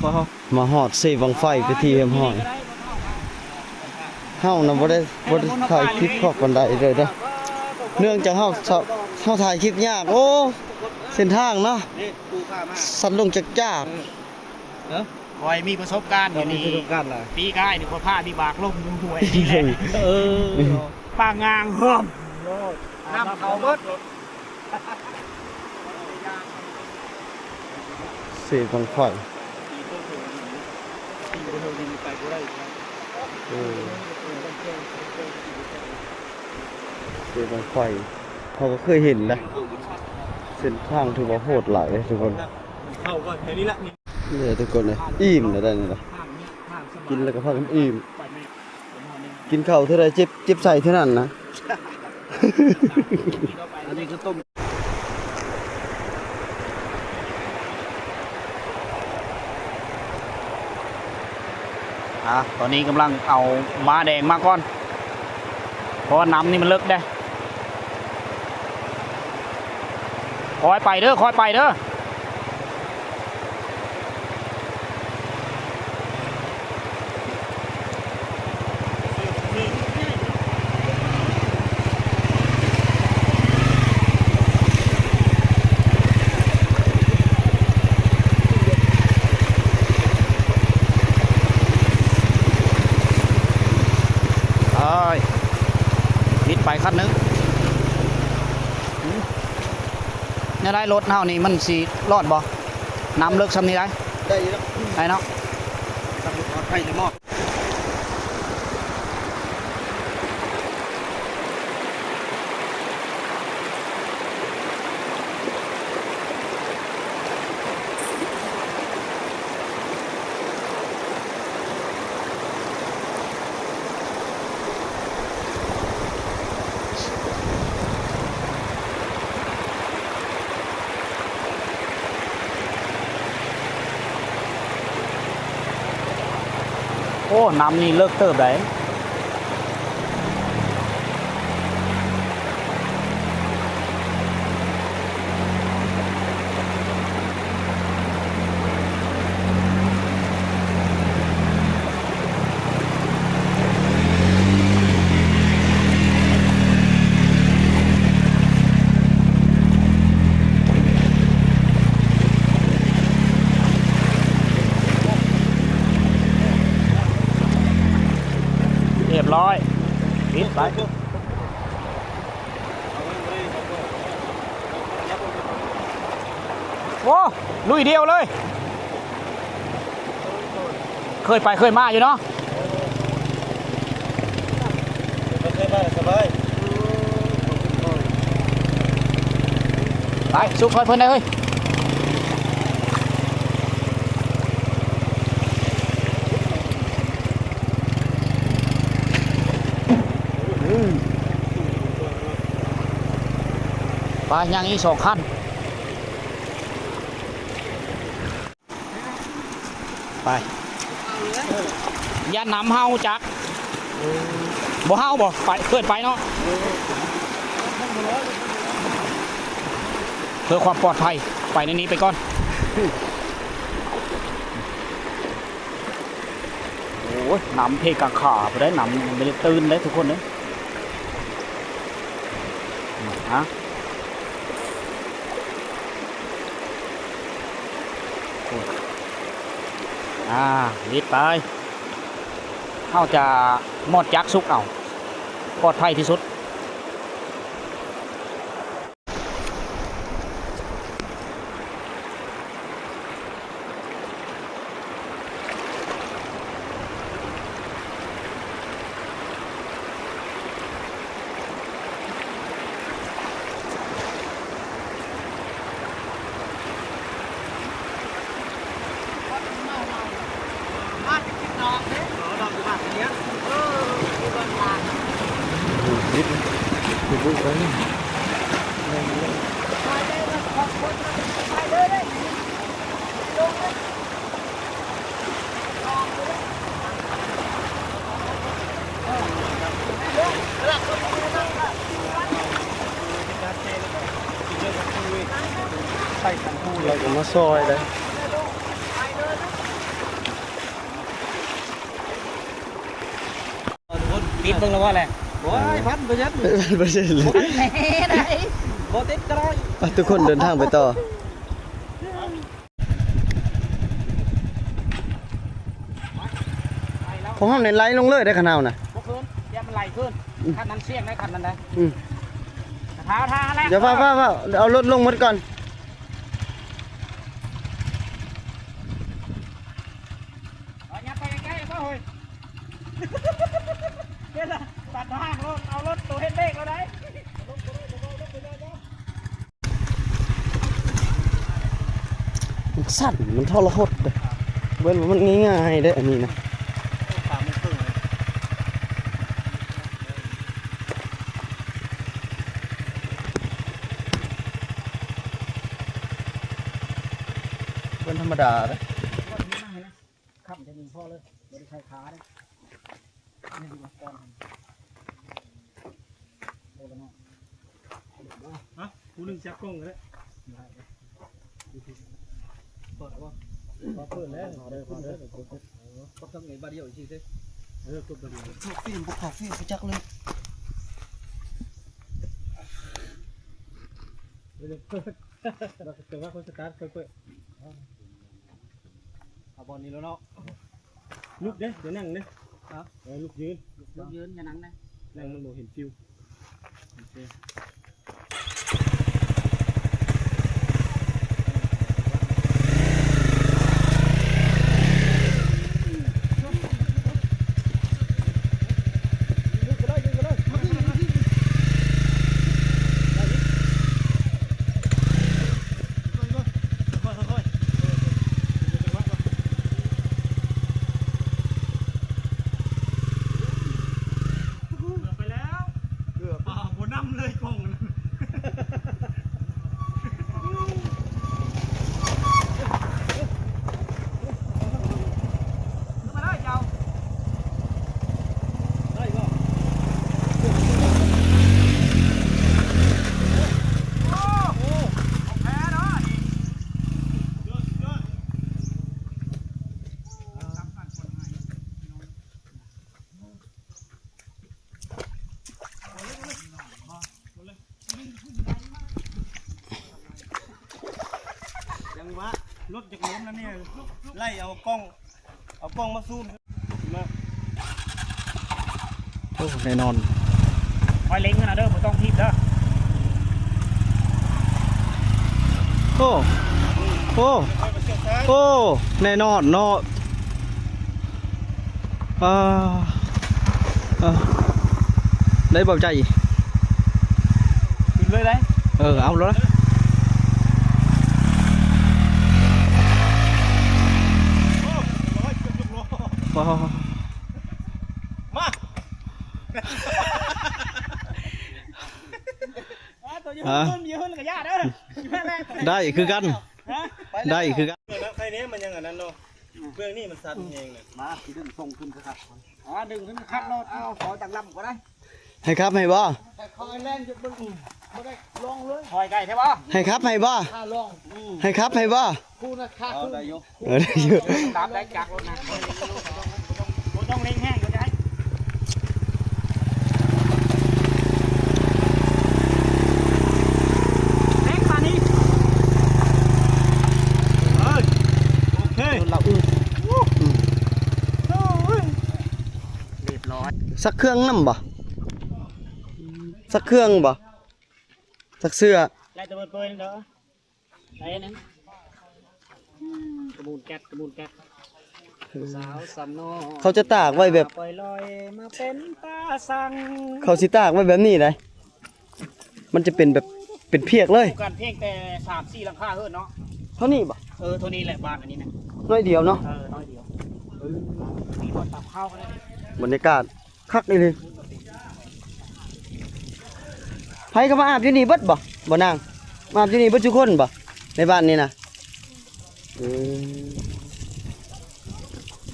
มาหอดเสบังไฟไปที่เฮมห้อยเฮานะบ่ได้ถ่ายคลิปขอบบันไดเลยเด้อเนื่องจากเฮาถ่ายคลิปยากโอ้เส้นทางเนาะสัตว์ลงจากคอยมีประสบการณ์อยู่นี่ปีกายนี่พอผ้าที่บากลมดูห่วยนี่แหละปางงางหอมน้ำเขาเบิด เสบังไฟเสบังไฟเขาก็เคยเห็นนะเส้นทางถือว่าโหดหลายเลยทุกคนเข้าก่อนแค่นี้ละนี่ทุกคนเลยอิ่มเลยได้นี่นะกินแล้วก็พากันอิ่มกินข้าวเท่าไรเจ็บใส่เท่านั้นนะอันนี้ก็ต้มตอนนี้กำลังเอาม้าแดงมาก่อนเพราะว่าน้ำนี่มันเลิกได้คอยไปเด้อคอยไปเด้อนิดไปคันนึงเนี่ยได้รถเท่านี้มันสีรอดบ่น้ำเลิกซ้ำนี้ได้ได้เนาะไปเลยมอดโอ้น้ำนี่เลิกเติบได้เรียบร้อยปิดไปโอ้ลุยเดียวเลยเคยไปเคยมาอยู่เนาะเคยมาสบายไปสุกคอยเพิ่นได้เฮ้ยไปยังอีก2 ขั้นไปยันน้ำเฮาจักบ่เฮาบ่ไปเพื่อนไปเนาะเพื่อความปลอดภัยไปในนี้ไปก่อนโอ้ยน้ำเทกางขาไปได้น้ำไม่ได้ตื่นเลยทุกคนเลยฮะลิดไปเขาจะมอดยักษ์ซุกเอาปลอดภัยที่สุดใส่กันพูเลยมาซอยเลย ติดเบิ่งแล้วว่าแหละโอ้ยพันเปอร์เซ็นต์ ไม่ใช่เลย พันแหน่ได้บ่ติดก็ได้ ทุกคนเดินทางไปต่อของห้องเน้นไล่ลงเลยได้ขนาดน่ะ บ่ขึ้นเดี๋ยวมันไหลขึ้นคันนั้นเสี่ยงได้คันนั้นได้ อืม เท้าท่าแล้ว เดี๋ยวฟ้าเอารถลงหมดก่อน เอายัดไปใกล้ๆบ่เฮ้ยเดี๋ยวนะตัดทางรถเอารถตัวเฮ็ดเบรกแล้วได้ มันสั่นมันทรหดเลยเว้นว่ามันง่ายๆได้ออันนี้นะเป็นธรรมดาเลย ขับจะยิงพ่อเลยบริใช้ขาเลยนี่ดูก่อนโอ้โหฮะกูนึงจับกล้องเลยเปิดว่าเปิดแล้วพอเด้อก็ทำไงบาเดียวอีกทีสิกดบาเดียว ฟิล์มบุกขอฟิล์มจักเลย เปิดแต่ว่าคนสตาร์ทเปิดเอาบอลนี้แล้วเนาะลุกเด้เดี๋ยวนั่งเด้ลุกยืนอย่านั่งนะนั่งมันโมเห็นฟิวยังวะรถจากล้มแล้วเนี่ยไล่เอากล้องมาซูมมาโอ้แน่นอนคอยเล็งกันนะเด้อไม่ต้องทิพย์เด้อโอ้แน่นอนเนาะได้เบาใจ ขึ้นเลยได้เอาแล้วนะมาตัวยืนกับญาติเด้อได้คือกันได้คือกันใครเนี้ยมันยังอันนั้นเนาะเบื้องนี่มันสั่นเองเลยมาดึงส่งขึ้นครับดึงขึ้นครับรถเอาขอจากลำก็ได้ให้ครับให้บ่คอยแล่นจุดบึ้งไม่ได้ลงเลยคอยไก่ใช่ป่ะให้ครับให้บ่ให้ครับให้บ่คู่นะค่าคู่ได้อยู่ตามได้จากรถนะต้องเล่งแห้งก็ได้เล่งมานี่โอเคเราเรียบร้อยสักเครื่องน้ำบ่สักเครื่องบ่สักเสื้อไล่ตะเบิดเปยเด้อไล่นั้นกระมูลแก๊สสาวสำนอเขาจะตากไว้แบบปล่อยลอยมาเป็นตาสังเขาสิตากไว้แบบนี้เลยมันจะเป็นแบบเป็นเพียกเลยการเพียงแต่3-4หลังคาเฮือนเนาะเท่านี้บ่เท่านี้แหละบ้านอันนี้นะน้อยเดียวเนาะน้อยเดียวมีบ่อนตับข้าวกันเลยบรรยากาศคักเลยใครก็มาอาบอยู่นี่เบิดบ่นางมาอาบอยู่นี่เบิดทุกคนบ่ในบ้านนี่นะ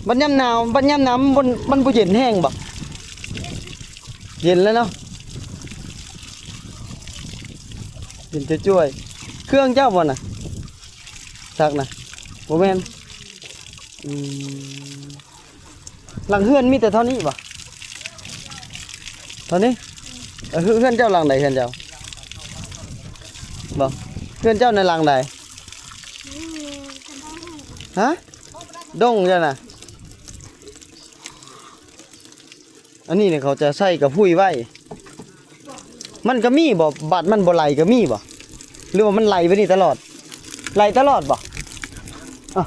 บัดยามหนาวมันบ่เย็นแห้งบ่เย็นแล้วเนาะเย็นจ้วยเครื่องเจ้าบ่น่ะซักน่ะบ่แม่นหลังเฮือนมีแต่เท่านี้บ่ อนนี้เพื่อนเจ้าหลังใดเพื่อนเจ้าบอกเพื่อนเจ้าในหลังใดฮะดงจ้ะน่ะอันนี้เนี่ยเขาจะใส่กับพุ้ยไว้มันก็มีบ่บัดมันบ่ไหลก็มีบ่หรือว่ามันไหลไปนี่ตลอดไหลตลอดบ่อ่ะ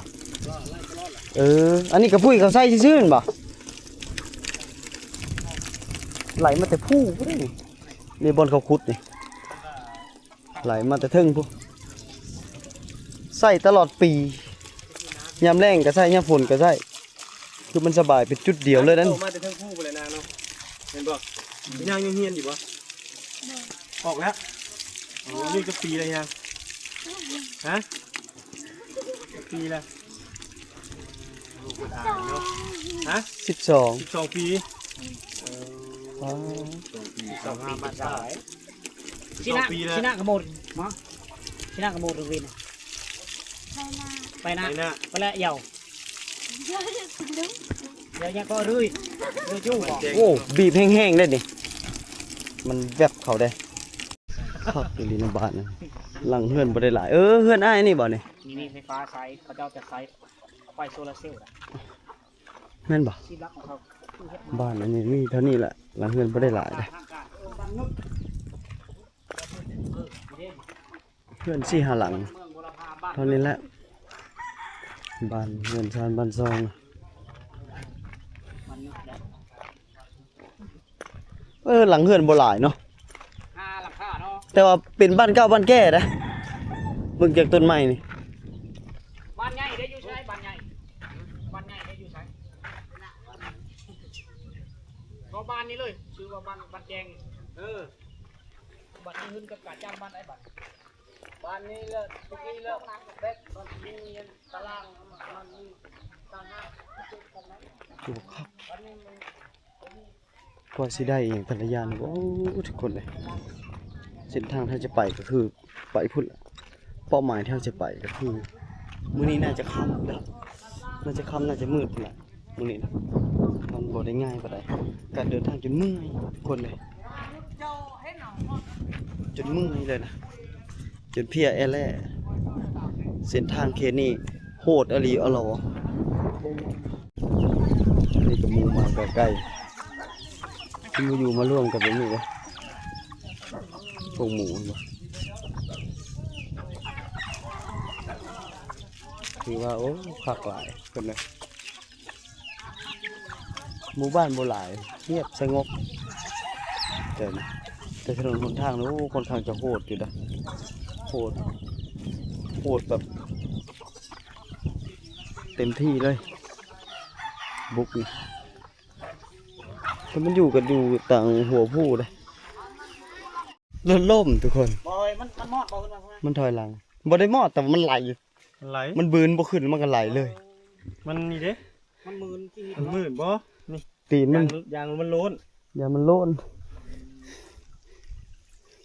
อันนี้กับพุ้ยเขาใส่ซื่อๆบ่ไหลมาแต่ผู้นี่บนเขาขุดนี่ไหลมาแต่ทึ่งผู้ใส่ตลอดปียามแรงก็ใส่ยามฝนก็ใส่คือมันสบายเป็นจุดเดียวเลยนั่นมาแต่ทึ่งผู้ไปเลยนะเนาะเห็นบ่ยังเฮียนอยู่บ่ออกแล้วโอ้นี่ก็ปีเลยยังฮะปีละฮะ12 ปี25 บาทชินะกระโมดมั้งชินะกระโมดวินไปนะไปแล้วเหี่ยวเดี๋ยวยังก็รื้อจู่บ่โอ้บีบแห้งๆได้ดิมันแวบเขาได้ขับอยู่ในบ้านหลังเฮือนบ่ได้หลายเฮือนอ้ายนี่บ่นี่มีไฟฟ้าใช้เขาเจ้าจะใช้ไฟโซลาร์เซลล์แม่นบ่บ้านอันนี้มีเท่านี้แหละหลังเฮือนบ่ได้หลายเฮือน4-5 หลังเท่านี้แหละบ้านเฮือนชานบ้านซองหลังเฮือนบ่หลายเนาะแต่ว่าเป็นบ้านเก่าบ้านแก่นะเบิ่งจากต้นไม้นี่บ้านใหญ่ได้อยู่ใช้บ้านใหญ่ได้อยู่ใช้ก็บ้านนี้เลยชื่อว่าบ้านแจงบ้านนี้ขึ้นกับกาจ้างบ้านไอ้บ้านนี้เลยทุกทีเลยเด็กบ้านนี้มีตารางมันมีตารางถูกครับกว่าสิได้เองแต่ละอย่างโอ้ทุกคนเลยเส้นทางถ้าจะไปก็คือไปพุ่นเป้าหมายที่เราจะไปก็คือมื้อนี้น่าจะค่ำเลยน่าจะค่ำน่าจะมืดแหละมื้อนี้นะมันบ่ได้ง่ายปานใดการเดินทางจนเมื่อยทุกคนเลยจนเมื่อยเลยนะจนเพลียแอแล่เส้นทางเคนี่โหดอลีอลอนี่ก็มูมาใกล้ๆที่มาอยู่มาร่วมกับผมนี่วะพวกหมูวะคือว่าโอ้คักหลายคนเลยหมู่บ้านโบราณเงียบสงบแต่ถนนหนทางโอ้ค่อนข้างจะโหดอยู่นะโหดแบบเต็มที่เลยบุกนี่ถ้ามันอยู่กันอยู่ต่างหัวผู้เลยล่มทุกคนมันมอดบ่ขึ้นมามันถอยหลังบ่ได้มอดแต่มันไหลมันบืนบ่ขึ้นมันก็ไหลเลยมันนี่เด้มันมืนบ่นี่ตีนมันยางมันโล้น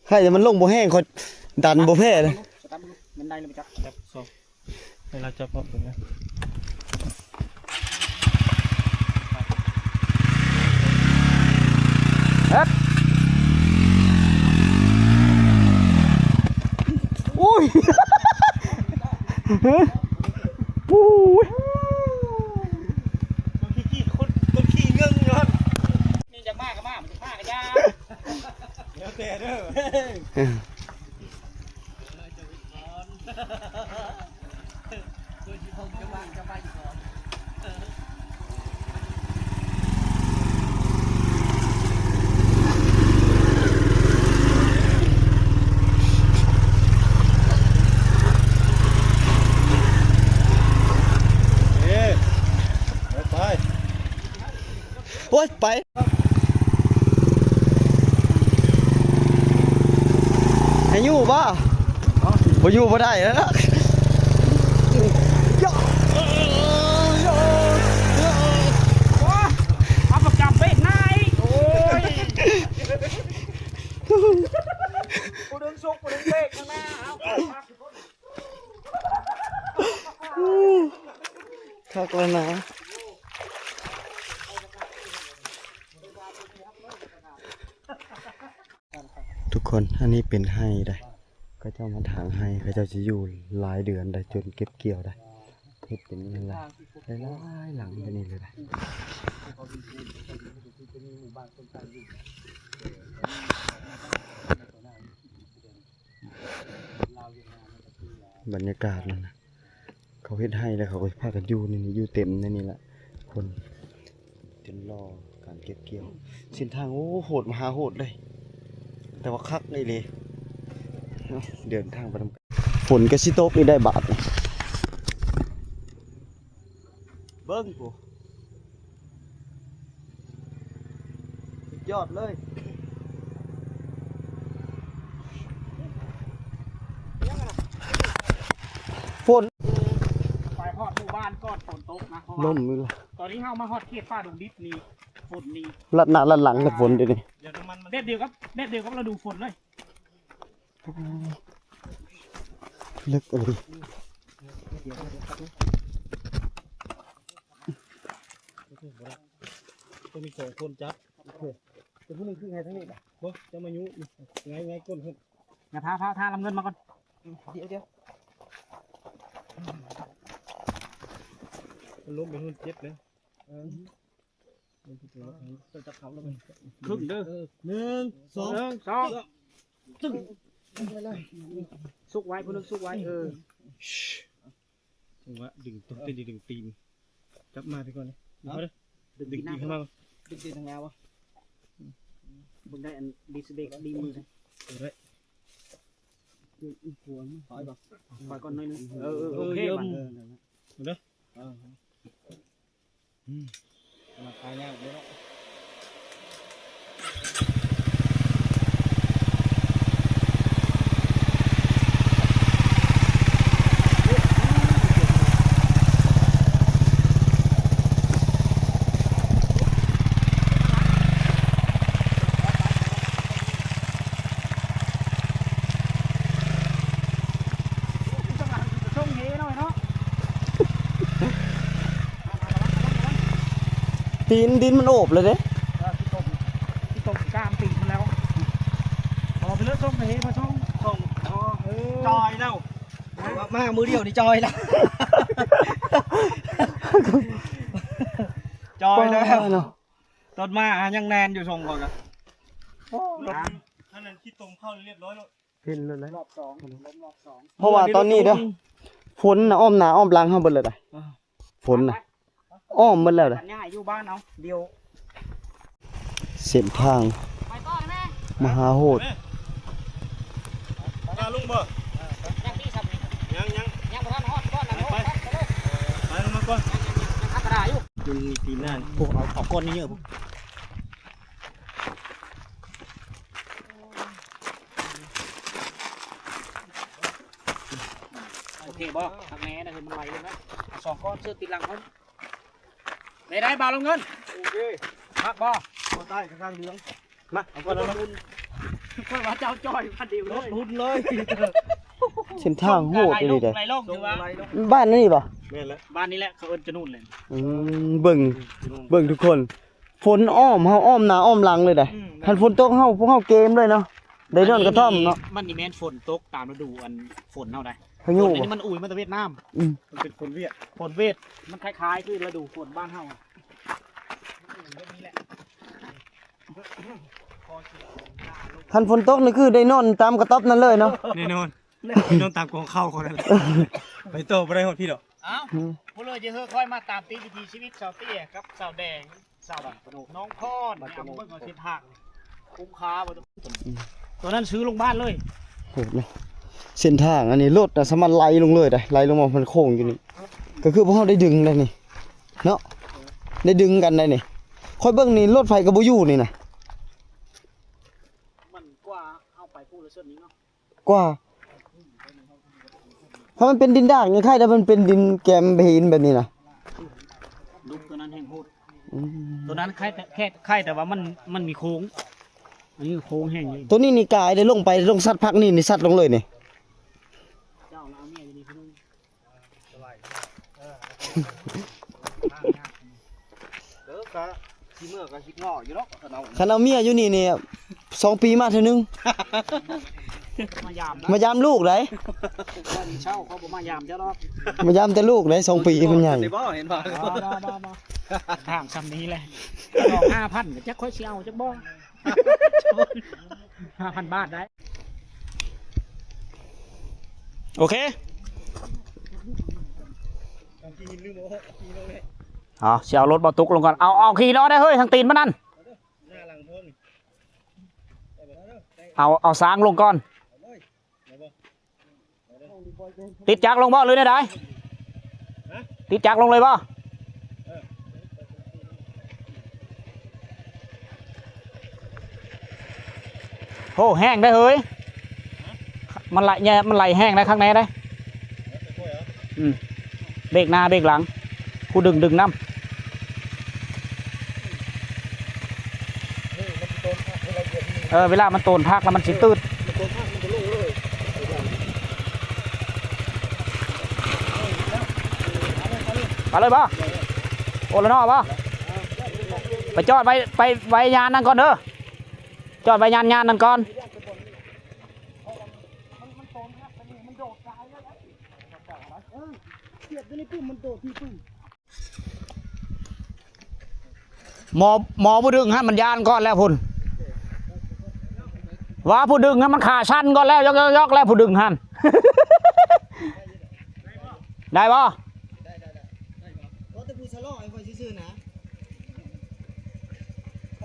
ใครจะมันลงบ่แห้งเขาดันบ่แพ้เลยมันได้เลยจับสองให้เราจับพอตรงนี้ครับอุ้ยปุ้ยคนขี้เงื่อนยอดนี่จะมากกับมากมันจะมากกับยาเดี๋ยวเตะเด้อโอ๊ยไปให้อยู่บ่อยู่บ่ได้แล้วนะเอาประกับเบรกนายโอ้ยกูดึงซุกกูดึงเบรกข้างหน้าทักแล้วนะ คนอันนี้เป็นให้ได้ก็เจ้ามาทางให้เขาเจ้าจะอยู่หลายเดือนได้จนเก็บเกี่ยวได้เฮ็ดเป็นเงินละหลายหลังไปนี่เลยได้บรรยากาศนั่นนะเขาเฮ็ดให้แล้วเขาก็พากันอยู่นี่อยู่เต็มในนี่แหละคนจนรอการเก็บเกี่ยวเส้นทางโอ้โหดมหาโหดเลยแต่ว่าคักเลยเดินทางไปทำฝนก็สิตกนี่ได้บาทเบิ้งกูยอดเลยฝน ไปฮอดหมู่บ้านก่อนฝนตกนะเพราะ ล่ ว่าม มือละ ตอนนี้เฮามาฮอดเขตป่าดงดิบนี่ฝนนี่ ลัดหน้าลัดหลังกับฝนเดี๋ยวนี้ เด็ดเดียวกับเราดูฝนเลย ลึกอะไร จะมี2คนจับจะพูดนึงคือไงทั้งนี้ป่ะโอ้จะมายุไงก้นขึ้น อย่าพาลำเงินมาก่อน เดี๋ยวมันล้มไปหุ่นเจ็บเลยมันถูกแล้วจะจับเขาแล้วมัน ครึ่งเด้อ 1 2 ตึ้งสุกไว้พวกนึงสุกไว้จังหวะดึงตัวดึงตีนจับมาไปก่อนเลยเอาเลยดึงตีนเข้ามาดึงตีนทางยาววะ บึงได้อันดีสเบกดีมือเลย เอาเลย หัวถอยบ่ถอยก่อนหน่อยนึงโอเค เยอะ มัน เด้อมาทายยากเลยเนาะช่วงเฮหน่อยเนาะ ดินมันโอบเลยเด้ ที่ตกกล้ามตีมันแล้วพอไปเลือกช่องเฮมาช่องจอยแล้วมามือเดียวนี่จอยแล้วจอยแล้วต้นมายังแนนอยู่ทรงก่อนครับท่านนั้นคิดตรงเข้าเรียบร้อยแล้ว เห็นเลยนะ รอบ2ล้มรอบ2 เพราะว่าตอนนี้เด้อฝนน่ะอ้อมหน้าอ้อมหลังเฮาเบิดเลยได้ฝนน่ะอ้อมหมดแล้วเด้อ ง่ายอยู่บ้านเอาเดียว เส้นทาง ไปต่อแม่ มหาโหด มาลุงบ่ ยังที่ทำนี่ ยัง บ่ทันฮอดก่อนนะฮอด ไปลงมาก่อน อันตรายอยู่ ยุงมีตีนหน้า พวกเอาก้นนี่เยอะพวกโอเคบ่ทางแม่นะคือมันไหลเลยนะ2ก้อนเสื้อติดหลังเขาได้บาลงเงิน โอเค พักบ่ ข้างใต้ข้างเหลืองมาเอาก่อนแล้วนะ ค่อยว่าเจ้าจ้อยพันเดียว ร เล ถ ย ทุนเลย เส้นทางโหดเลยเด้อ ไหลลงถือว่า บ้านนี่บ่ แม่นแล้ว บ้านนี้แหละเขาเอิ้นจะนู่นเลย เบิ่งทุกคนฝนอ้อมเฮาอ้อมหน้าอ้อมหลังเลยเด้อคันฝนตกเฮาพวกเฮาเกมเลยเนาะได้นอนกระท่อมเนาะ มันนี่แม่นฝนตกตามฤดูอันฝนเท่าใด พายุ อัน บ่ นี้มันอุ่ยมาจากเวียดนาม มันเป็นคนเวียด ฝนเวทมันคล้ายๆคือฤดูฝนบ้านเฮาอะ คันฝนตกนี่คือได้นอนตามกระต๊อบนั่นเลยเนาะ แน่นอนนอนตามกองเข้าคนนั้นไปโตไปได้หมดพี่ดอก อ้าวพวกเลยจะค่อยมาตามติดวิถีชีวิตชาวเตี้ยครับสาวแดงสาวแบบน้องพอดเนี่ยเอามาเบิ่งเอาเส้นทางคุ้มค่าบ่ตัวนั้นซื้อลงบ้านเลย โหดเนาะเส้นทางอันนี้รถน่ะสามารถไหลลงเลยได้ไหลลงมามันโค้งอยู่นี่ก็คือพวกเฮาได้ดึงได้นี่เนาะได้ดึงกันได้นี่ค่อยเบิ่งนี่รถไฟก็บ่อยู่นี่นะ มันกว่าเอาไปพูดแล้วเส้นนี้เนาะ กว่าถ้ามันเป็นดินด่างยังไงถ้ามันเป็นดินแกมหินแบบนี้นะ ลูกตัวนั้นแห้งโหดตัวนั้นแค่แต่ว่ามันมีโค้งอันนี้โค้งแห้งเลย ตัวนี้นี่กายได้ลงไปลงสัตว์พักนี่สัตว์ลงเลยนี่ เจ้าเราเอาเมียอยู่นี่พี่นุ่ง เด้อกะขี้เมื่อกะขี้งออยู่เนาะเอา คันเอาเมียอยู่นี่เนี่ย 2 ปีมาเท่านึง มายามนะ มายามลูกได้ ตอนเช้าเขาบ่มายามเจ้าดอก มายามแต่ลูกได้2 ปีมันใหญ่ ได้บ่เห็นบ่ บ่ทางซ้ำนี้แหละดอก 5,000ก็จักค่อยสิเอาจักบ่ 5,000 บาทได้โอเคเอาสิเอารถบ่ตุกลงก่อนเอาขี่ล้อได้เฮ้ยทางตีนมานั่นเอาสางลงก่อนติดจักรลงบ่หรือได้ติดจักรลงเลยบ่โอ้แห้งได้เฮ้ยมันไหลแห้งได้ข้างในได้เบรกหน้าเบรกหลังกูดึงน้ำเวลามันโตนพักแล้วมันสิตืดไปเลยป่ะโอละนอป่ะไปจอดไปยานนั่นก่อนเด้อจอดไปยานนั่นก่อนหมอผู้ดึงให้มันยานก่อนแล้วพุ่นว่าผู้ดึงให้มันขาชันก่อนแล้วยกแล้วผู้ดึงหัน ได้ป่ะรถตะปูสลอไอ้ไฟซื่อๆนะ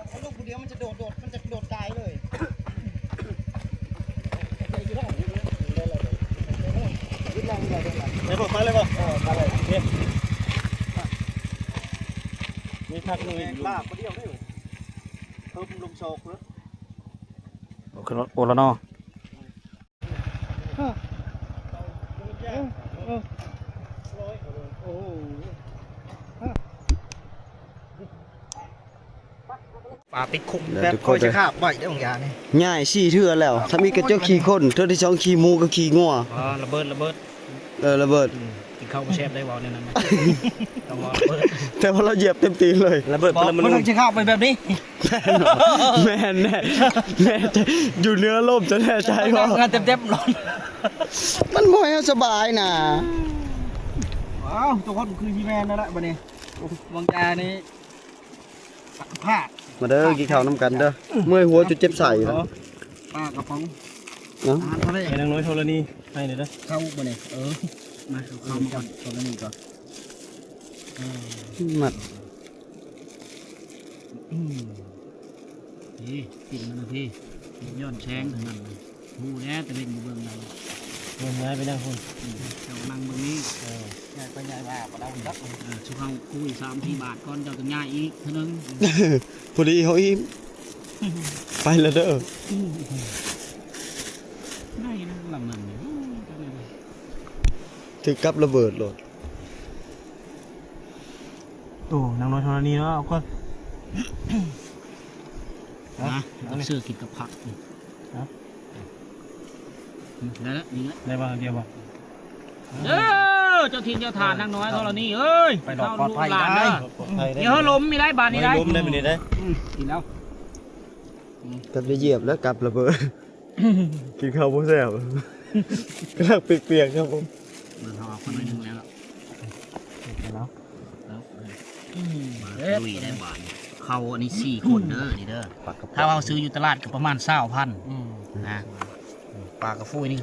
เอาลูกผู้เดียวมันจะโดดมันจะโดดตายเลยไปบ่ไปเลยบ่ไปเลยมีทักหนึ่งลากคนเดียวได้เพิ่มลมโชกเลย โอละนอปลาติดคุก แบบคอยจะขาบใบได้ของยาเนี่ย ง่าย4 เทื่อแล้วถ้ามีกระเจ้าขี่คนเทื่อที่2ขี่หมูก็ขี่งัว ระเบิด ระเบิด กินข้าวแช่ได้วอลเนี่ยนั่นต้องรอระเบิด แต่พอเราเหยียบเต็มตีนเลย ระเบิดมันต้องจะขาบไปแบบนี้ แม่แน่อยู่เนื้อล่มจะแน่ใจว่าง านเต็มๆร้อน มันบ่ให้สบายนะ ว้าวตัวคนคือฮีแมนนั่นแหละบัดนี้วังจานี่ตักผ้า มาเด้อกินข้าวน้ำกันเด้อเมื่อยหัวจุดเจ็บใส่นะ ปลากระป๋อง เนาะ อาหารทะเล ไอ้นางน้อยโทรณีให้เลยนะ เข้าบัดนี้มาเข้ามาก่อนตอนนี้ก่อน มัด พี่กินมันพี่ย้อนแช้งทั้งนั้นหูแน่แต่เล่นอยู่เบื้องหลัง เงินย้ายไปนั่งคน เจ้านั่งเบื้องนี้ ย้ายไปย้ายมาบ่ได้ดับ ชุกเขาคุย3-4 บาทก่อนเจ้าต้องง่ายอีกเท่านึง พอดีเขาอิ่มไปแล้วเด้อ ง่ายนะลำนั้น ถึงกับระเบิดโลด โอ้นางน้อยธรณีเนาะเอาก่อน นะต้องซื้อกินกับผักได้แล้วนี่แหละ ได้บ้างเดียวบ่ เจ้าทินเจ้าทานนางน้อยเขาเหล่านี้เอ้ย ไปดอกปลอดภัย หลาน ได้ ได้เดี๋ยวเขาล้มมีได้บาทนี่ได้ ล้มได้เป็นได้ กินแล้ว กับจะเหยียบแล้วกับระเบิด กินข้าวบ่แซ่บกำลังเปียกๆครับผม มันห่อคนนึงแล้ว แล้ว ลุยได้บาทเขาอันนี้4 คนเด้อนี่เด้อถ้าเราซื้ออยู่ตลาดก็ประมาณ20,000นะปลากระฟุยนี่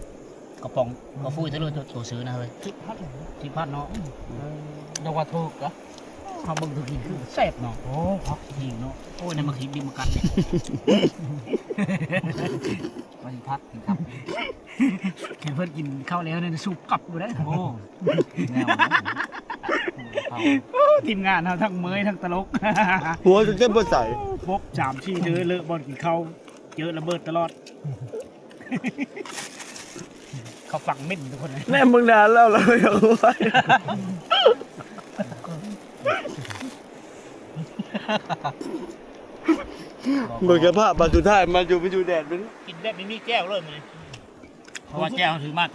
กระป๋องกระฟุยเท่าไหร่ตัวซื้อนะเว้ย10,000เนาะ ดอกว่าถูกเหรอ เขาเบิ่งถึงกินคือแซ่บเนาะโอ้พักหิวเนาะโอ้ยในมาคิดดิมากันเนี่ยมาสิพักกินครับเห็นเพื่อนกินข้าวแล้วเนี่ยสูบกลับอยู่ได้โอ้แนวทีมงานเราทั้งเมยทั้งตลก หัวจะเจ็บบ่ใส่ พบ3-4เดือนเลอะบอลกินข้าวเจอระเบิดตลอด เขาฝังเม่นทุกคนเลย แม่มึงนานแล้วเราอยากไว้เบิ่งแค่ภาพบาดสุดท้ายมาอยู่ไปอยู่แดดเป็น กินแบบนี้มีแก้วเลยมั้ยเพราะว่าแก้วถือมากแต่